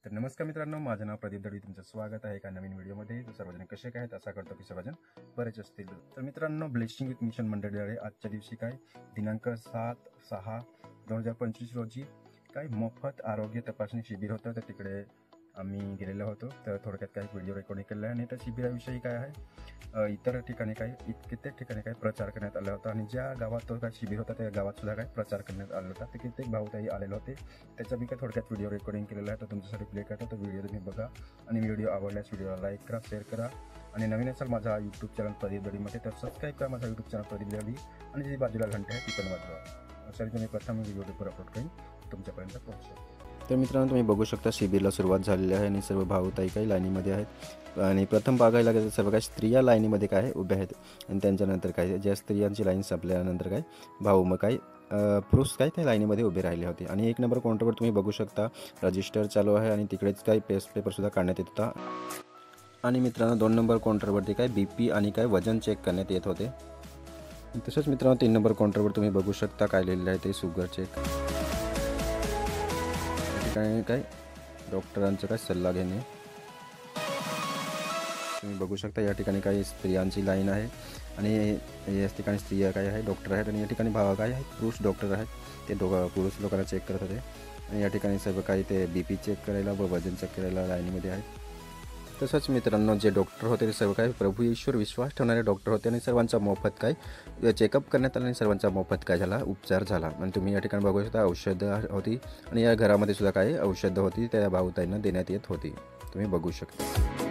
तर नमस्कार मित्रांनो, माझं नाव प्रदीप दळवी. तुमचं स्वागत आहे एका नवीन व्हिडिओमध्ये. सर्वजण कसे काय आहेत, आशा करतो की सर्वजण बरेच असतील. तर मित्रांनो, ब्लेसिंग विथ मिशन मंडळाद्वारे आजच्या दिवशी काय दिनांक 7/6/2025 रोजी काय मोफत आरोग्य तपासणी शिबिर होतं. तर तिकडे आम्ही गेलेलो होतो. तर थोडक्यात काही व्हिडिओ रेकॉर्डिंग केलं आहे आणि त्या शिबिराविषयी काय आहे, इतर ठिकाणी काय कित्येक ठिकाणी काय प्रचार करण्यात आला होता आणि ज्या गावात तो काय शिबिर होता त्या गावात सुद्धा काय प्रचार करण्यात आला होता. ते कित्येक भाऊताई आलेले होते. त्याचा मी काय थोडक्यात व्हिडिओ रेकॉर्डिंग केलेला आहे. तर तुमच्यासाठी प्ले करतो. तो व्हिडिओ तुम्ही बघा आणि व्हिडिओ आवडल्यास व्हिडिओला लाईक करा, शेअर करा आणि नवीन असाल माझा यूट्यूब चॅनल प्रदीप दळवीमध्ये तर सबस्क्राईब करा माझा यूट्यूब चॅनल प्रदीप दळवी आणि जी बाजूला घंटा आहे ती पण वाजवा. अशा रीतीने प्रथम व्हिडिओ अपलोड करेन तुमच्यापर्यंत पोहोचेल. तर मित्रांनो, तुम्ही बघू शकता शिबिरला सुरुवात झालेली आहे आणि सर्व भाऊताई काही लाईनीमध्ये आहेत. आणि प्रथम बघायला गेलं तर सर्व काही स्त्रिया लाईनीमध्ये काय उभ्या आहेत आणि त्यांच्यानंतर काय ज्या स्त्रियांची लाईन संपल्यानंतर काय भाऊ मग काय पुरुष काय त्या लाईनीमध्ये उभे राहिले होते. आणि 1 नंबर काउंटरवर तुम्ही बघू शकता रजिस्टर चालू आहे आणि तिकडेच काही पेपरसुद्धा काढण्यात येत होता. आणि मित्रांनो 2 नंबर काउंटरवरती काय BP आणि काय वजन चेक करण्यात येत होते. तसंच मित्रांनो 3 नंबर काउंटरवर तुम्ही बघू शकता काय लिहिलेलं आहे ते शुगर चेक. काय डॉक्टरांचा काय सल्ला घेणे. तुम्ही बघू शकता या ठिकाणी काही स्त्रियांची लाईन आहे आणि या ठिकाणी स्त्रिया काय आहे डॉक्टर आहेत आणि या ठिकाणी भाव काय आहेत पुरुष डॉक्टर आहेत. ते पुरुष लोकांना चेक करत होते आणि या ठिकाणी सर्व काही ते BP चेक करायला व वजन चेक करायला लाईनीमध्ये आहेत. तसंच मित्रांनो जे डॉक्टर होते ते सर्व काही प्रभू ईश्वर विश्वास ठेवणारे डॉक्टर होते आणि सर्वांचा मोफत काय चेकअप करण्यात आला आणि सर्वांचा मोफत काय झाला उपचार झाला. आणि तुम्ही या ठिकाणी बघू शकता औषधं होती आणि या घरामध्ये सुद्धा काही औषधं होती त्या भाऊताईंना देण्यात येत होती. तुम्ही बघू शकता.